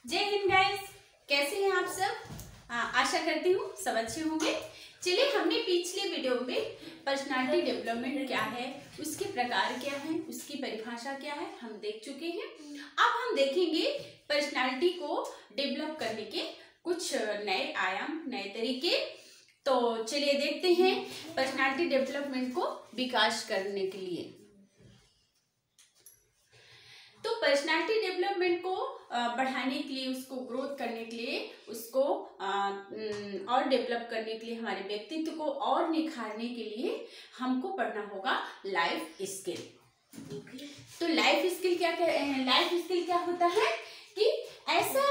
जय हिंद गाइस, कैसे हैं आप सब। आशा करती हूँ सब अच्छे होंगे। चलिए, हमने पिछले वीडियो में पर्सनालिटी डेवलपमेंट क्या है, उसके प्रकार क्या है, उसकी परिभाषा क्या है, हम देख चुके हैं। अब हम देखेंगे पर्सनालिटी को डेवलप करने के कुछ नए आयाम, नए तरीके। तो चलिए देखते हैं पर्सनालिटी डेवलपमेंट को विकास करने के लिए। तो पर्सनालिटी डेवलपमेंट को बढ़ाने के लिए, उसको ग्रोथ करने के लिए, उसको और डेवलप करने के लिए, हमारे व्यक्तित्व को और निखारने के लिए हमको पढ़ना होगा लाइफ स्किल। तो लाइफ स्किल क्या होता है कि ऐसा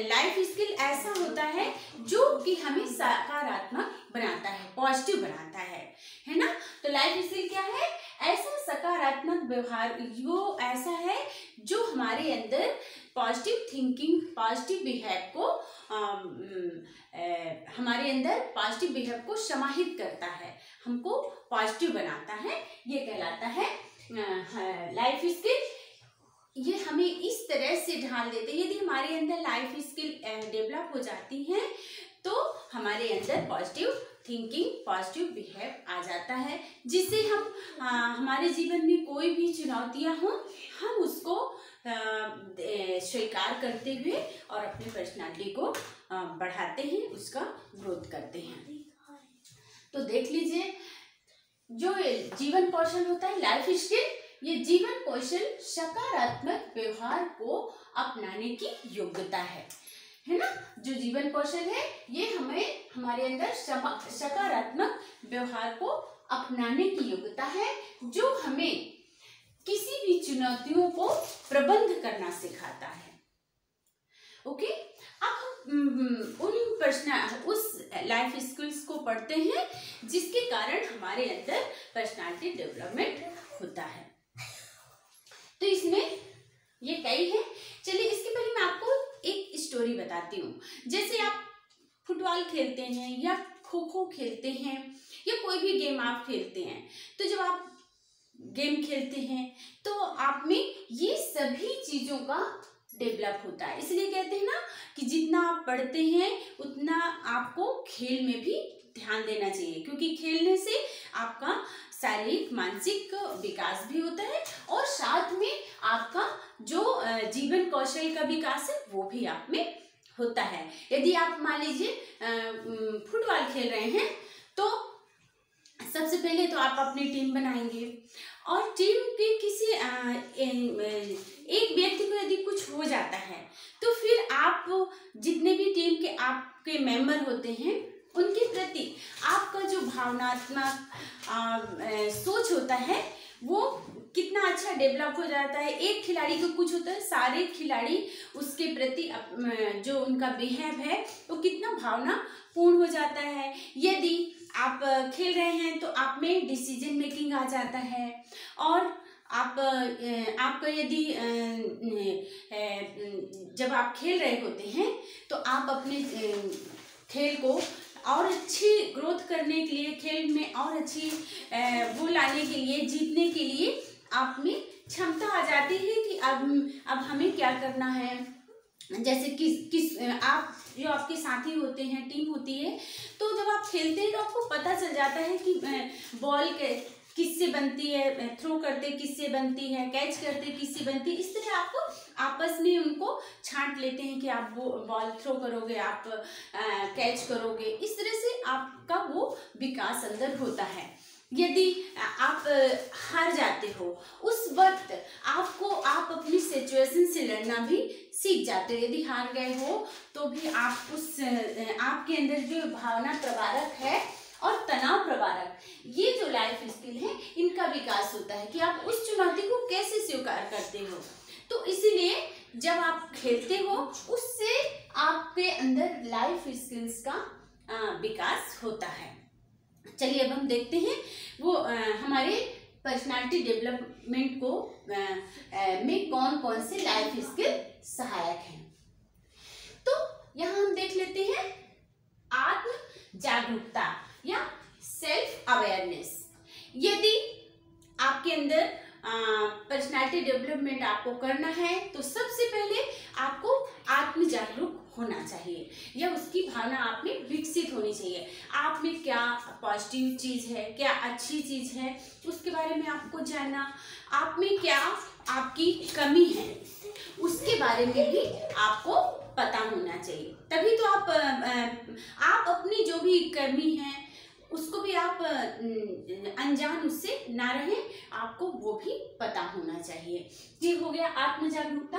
लाइफ स्किल ऐसा होता है जो कि हमें सकारात्मक बनाता है, पॉजिटिव बनाता है ना। तो लाइफ स्किल क्या है? ऐसा सकारात्मक व्यवहार, वो ऐसा है जो हमारे अंदर पॉजिटिव थिंकिंग, पॉजिटिव बिहेव को हमारे अंदर पॉजिटिव बिहेव को समाहित करता है, हमको पॉजिटिव बनाता है। ये कहलाता है लाइफ स्किल। ये हमें इस तरह से ढाल देते हैं। यदि हमारे अंदर लाइफ स्किल डेवलप हो जाती है तो हमारे अंदर पॉजिटिव थिंकिंग, पॉजिटिव बिहेव आ जाता है, जिससे हम हमारे जीवन में कोई भी चुनौतियां हों, हम उसको स्वीकार करते हुए और अपनी पर्सनालिटी को बढ़ाते हैं, उसका ग्रोथ करते हैं। तो देख लीजिए, जो जीवन कौशल होता है लाइफ स्किल, ये जीवन कौशल सकारात्मक व्यवहार को अपनाने की योग्यता है ना। जो जीवन कौशल है ये हमें हमारे अंदर सकारात्मक व्यवहार को अपनाने की योग्यता है, जो हमें किसी भी चुनौतियों को प्रबंध करना सिखाता है। ओके, अब हम उस लाइफ स्किल्स को पढ़ते हैं जिसके कारण हमारे अंदर पर्सनालिटी डेवलपमेंट होता है। तो इसमें ये कई है। चलिए, इसके पहले मैं आपको एक स्टोरी बताती हूँ। जैसे आप फुटबॉल खेलते हैं या खो खो खेलते हैं या कोई भी गेम आप खेलते हैं, तो जब आप गेम खेलते हैं तो आप में ये सभी चीजों का डेवलप होता है। इसलिए कहते हैं ना कि जितना आप पढ़ते हैं उतना आपको खेल में भी ध्यान देना चाहिए, क्योंकि खेलने से आपका शारीरिक मानसिक विकास भी होता है और साथ में आपका जो जीवन कौशल का विकास है वो भी आप में होता है। यदि आप मान लीजिए फुटबॉल खेल रहे हैं तो सबसे पहले तो आप अपनी टीम बनाएंगे और टीम के किसी एक व्यक्ति को यदि कुछ हो जाता है तो फिर आप जितने भी टीम के आपके मेंबर होते हैं उनके प्रति आपका जो भावनात्मक सोच होता है वो कितना अच्छा डेवलप हो जाता है। एक खिलाड़ी को कुछ होता है, सारे खिलाड़ी उसके प्रति जो उनका बिहेव है वो कितना भावनापूर्ण हो जाता है। यदि आप खेल रहे हैं तो आप में डिसीजन मेकिंग आ जाता है और आपका यदि जब आप खेल रहे होते हैं तो आप अपने खेल को और अच्छी ग्रोथ करने के लिए, खेल में और अच्छी वो लाने के लिए, जीतने के लिए आप में क्षमता आ जाती है कि अब हमें क्या करना है। जैसे आप जो आपके साथी होते हैं, टीम होती है, तो जब आप खेलते हैं तो आपको पता चल जाता है कि बॉल किससे बनती है, थ्रो करते किससे बनती है, कैच करते किससे बनती है। इस तरह आपको आपस में उनको छांट लेते हैं कि आप वो बॉल थ्रो करोगे, आप कैच करोगे। इस तरह से आपका वो विकास अंदर होता है। यदि आप हार जाते हो उस वक्त आप अपनी सिचुएशन से लड़ना भी सीख जाते हो। यदि हार गए हो तो भी आप आपके अंदर जो भावना प्रवारक है और तनाव प्रवारक, ये जो लाइफ स्किल है इनका विकास होता है कि आप उस चुनौती को कैसे स्वीकार करते हो। तो इसीलिए जब आप खेलते हो उससे आपके अंदर लाइफ स्किल्स का विकास होता है। चलिए, अब हम देखते हैं वो हमारे पर्सनालिटी डेवलपमेंट को में कौन कौन से लाइफ स्किल सहायक हैं। तो यहाँ हम देख लेते हैं आत्म जागरूकता या सेल्फ अवेयरनेस। यदि आपके अंदर पर्सनालिटी डेवलपमेंट आपको करना है तो सबसे पहले आपको भावना आप में विकसित होनी चाहिए। आप में क्या पॉजिटिव चीज़ है, क्या अच्छी चीज़ है, उसके बारे में आपको जानना, आप में क्या आपकी कमी है उसके बारे में भी आपको पता होना चाहिए। तभी तो आप अपनी जो भी कमी है उसको भी आप अनजान उससे ना रहें, आपको वो भी पता होना चाहिए। ये हो गया आत्म जागरूकता।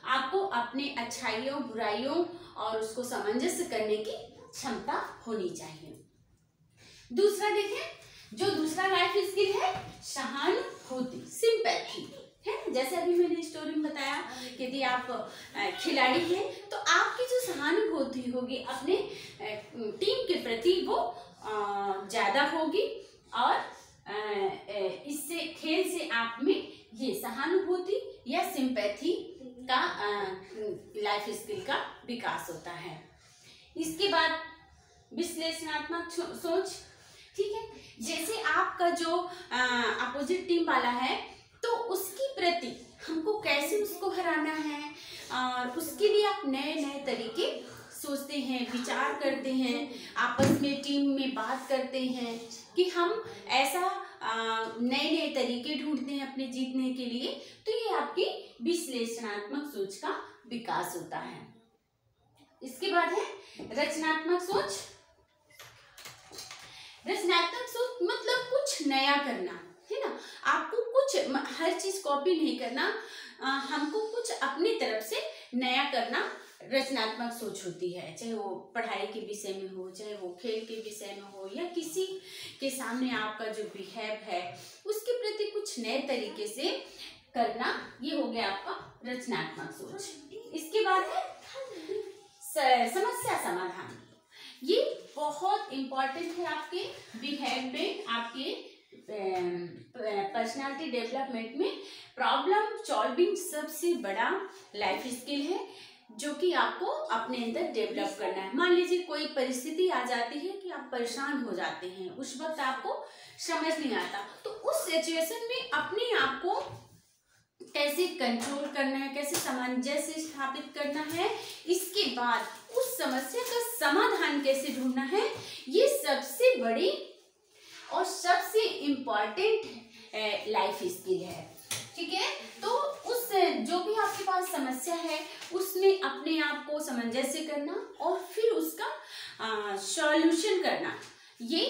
आपको अपने अच्छाइयों बुराइयों और उसको सामंजस्य करने की क्षमता होनी चाहिए। दूसरा देखें, जो दूसरा लाइफ स्किल है सहानुभूति, सिंपैथी है। जैसे अभी मैंने स्टोरी में बताया कि यदि आप खिलाड़ी हैं तो आपकी जो सहानुभूति होगी अपने टीम के प्रति वो ज़्यादा होगी और इससे खेल से आप में ये सहानुभूति या सिंपैथी का लाइफ स्किल का विकास होता है। इसके बाद विश्लेषणात्मक सोच, ठीक है। जैसे आपका जो अपोजिट टीम वाला है तो उसकी प्रति हमको कैसे उसको हराना है और उसके लिए आप नए नए तरीके सोचते हैं, विचार करते हैं, आपस में टीम में बात करते हैं कि हम ऐसा नए नए तरीके ढूंढते हैं अपने जीतने के लिए। तो ये आपकी विश्लेषणात्मक सोच का विकास होता है। इसके बाद है रचनात्मक सोच। रचनात्मक सोच मतलब कुछ नया करना, है ना। आपको कुछ हर चीज कॉपी नहीं करना, हमको कुछ अपनी तरफ से नया करना रचनात्मक सोच होती है। चाहे वो पढ़ाई के विषय में हो, चाहे वो खेल के विषय में हो, या किसी के सामने आपका जो बिहेव है उसके प्रति कुछ नए तरीके से करना, ये हो गया आपका रचनात्मक सोच। इसके बाद है समस्या समाधान। ये बहुत इम्पोर्टेंट है आपके बिहेव में, आपके पर्सनालिटी डेवलपमेंट में। प्रॉब्लम सॉल्विंग सबसे बड़ा लाइफ स्किल है जो कि आपको अपने अंदर डेवलप करना है। मान लीजिए कोई परिस्थिति आ जाती है कि आप परेशान हो जाते हैं, उस वक्त आपको समझ नहीं आता, तो उस सिचुएशन में अपने आप को कैसे कंट्रोल करना है, कैसे सामंजस्य स्थापित करना है, इसके बाद उस समस्या का समाधान कैसे ढूंढना है, ये सबसे बड़ी और सबसे इम्पॉर्टेंट लाइफ स्किल है। ठीक है, तो उस जो भी आपके पास समस्या है उसमें अपने आप को सामंजस्य करना और फिर उसका सॉल्यूशन करना, ये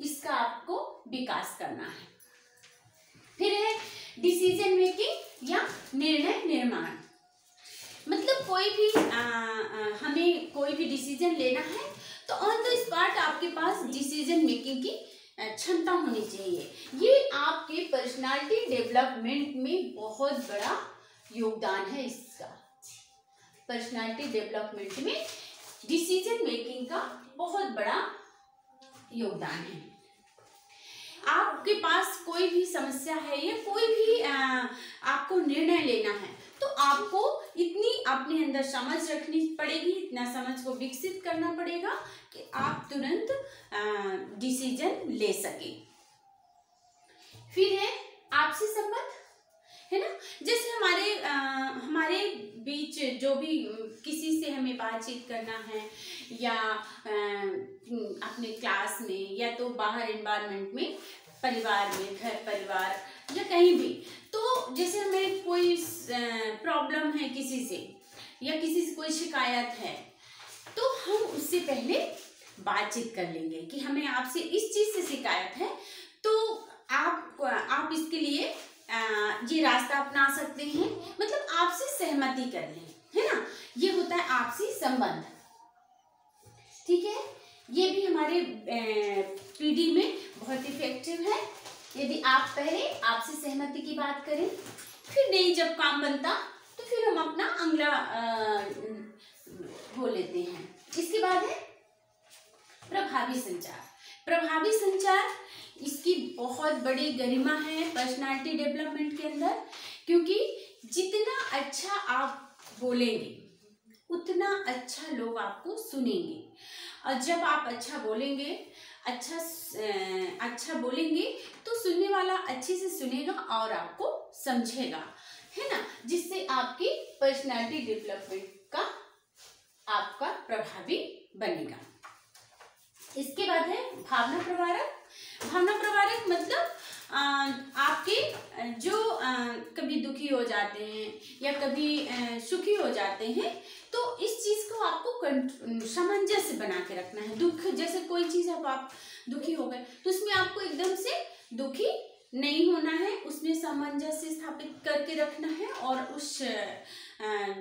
इसका आपको विकास करना है। फिर है डिसीजन मेकिंग या निर्णय निर्माण। मतलब कोई भी हमें कोई भी डिसीजन लेना है तो ऑन द स्पॉट आपके पास डिसीजन मेकिंग की क्षमता होनी चाहिए। ये आपके पर्सनालिटी डेवलपमेंट में बहुत बड़ा योगदान है। इसका पर्सनालिटी डेवलपमेंट में डिसीजन मेकिंग का बहुत बड़ा योगदान है। आपके पास कोई भी समस्या है या कोई भी आपको निर्णय लेना है तो आपको इतनी अपने अंदर समझ रखनी पड़ेगी, इतना समझ को विकसित करना पड़ेगा कि आप तुरंत डिसीजन ले सके। फिर है आपसी संबंध, है ना। जैसे हमारे बीच जो भी किसी से हमें बातचीत करना है या अपने क्लास में या तो बाहर एनवायरनमेंट में, परिवार में, घर परिवार या कहीं भी, तो जैसे हमें कोई प्रॉब्लम है किसी से या किसी से कोई शिकायत है तो हम उससे पहले बातचीत कर लेंगे कि हमें आपसे इस चीज से शिकायत है, तो आप इसके लिए ये रास्ता अपना सकते हैं, मतलब आपसे सहमति कर लें, है ना। ये होता है आपसी संबंध। ठीक है, ये भी हमारे पीडी में बहुत इफेक्टिव है। यदि आप पहले आपसी सहमति की बात करें, फिर नहीं जब काम बनता तो फिर हम अपना अगला हो लेते हैं। इसके बाद है प्रभावी संचार। प्रभावी संचार, इसकी बहुत बड़ी गरिमा है पर्सनालिटी डेवलपमेंट के अंदर, क्योंकि जितना अच्छा आप बोलेंगे उतना अच्छा लोग आपको सुनेंगे, और जब आप अच्छा बोलेंगे तो सुनने वाला अच्छे से सुनेगा और आपको समझेगा, है ना, जिससे आपकी पर्सनालिटी डेवलपमेंट का आपका प्रभावी बनेगा। इसके बाद है भावना प्रवारक। भावना प्रवारक मतलब आपके जो कभी दुखी हो जाते हैं या कभी सुखी हो जाते हैं, तो इस चीज को आपको सामंजस्य बना के रखना है। दुख जैसे कोई चीज, अब आप दुखी हो गए तो उसमें आपको एकदम से दुखी नहीं होना है, उसमें सामंजस्य स्थापित करके रखना है और उस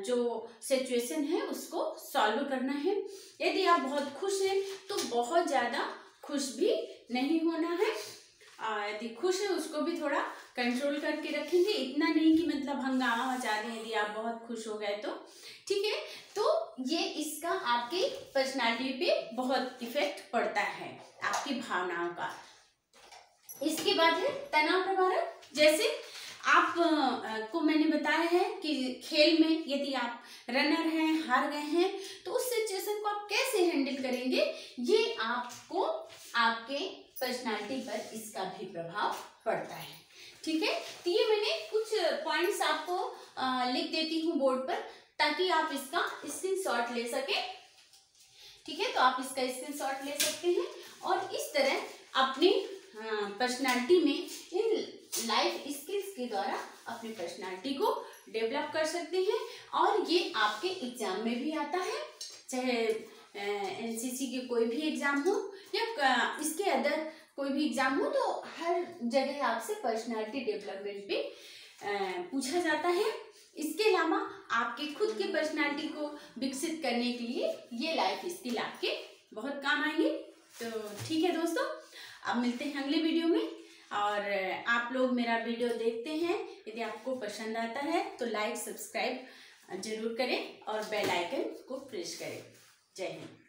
जो सिचुएशन है उसको सॉल्व करना है। यदि आप बहुत खुश हैं तो बहुत ज़्यादा खुश भी नहीं होना है, यदि खुश है उसको भी थोड़ा कंट्रोल करके रखेंगे, इतना नहीं कि मतलब हंगामा मचा दें यदि आप बहुत खुश हो गए तो। ठीक है, तो ये इसका आपकी पर्सनालिटी पे बहुत इफेक्ट पड़ता है, आपकी भावनाओं का। इसके बाद है तनाव प्रवारक। जैसे आप को मैंने बताया है कि खेल में यदि आप रनर हैं, हार गए हैं, तो उस सिचुएशन को आप कैसे हैंडल करेंगे, ये आपको आपके पर्सनालिटी पर इसका भी प्रभाव पड़ता है। ठीक है, तो ये मैंने कुछ पॉइंट्स आपको लिख देती हूँ बोर्ड पर, ताकि आप इसका स्क्रीनशॉट ले सकें। ठीक है, तो आप इसका स्क्रीनशॉट ले सकते हैं और इस तरह अपनी पर्सनालिटी में इन लाइफ स्किल्स के द्वारा अपनी पर्सनालिटी को डेवलप कर सकते हैं। और ये आपके एग्जाम में भी आता है, चाहे एनसीसी के कोई भी एग्जाम हो या इसके अदर कोई भी एग्जाम हो, तो हर जगह आपसे पर्सनालिटी डेवलपमेंट पे पूछा जाता है। इसके अलावा आपके खुद के पर्सनालिटी को विकसित करने के लिए ये लाइफ स्किल आपके बहुत काम आएंगे। तो ठीक है दोस्तों, अब मिलते हैं अगले वीडियो में। और आप लोग मेरा वीडियो देखते हैं, यदि आपको पसंद आता है तो लाइक सब्सक्राइब जरूर करें और बेल आइकन को प्रेस करें। जय हिंद।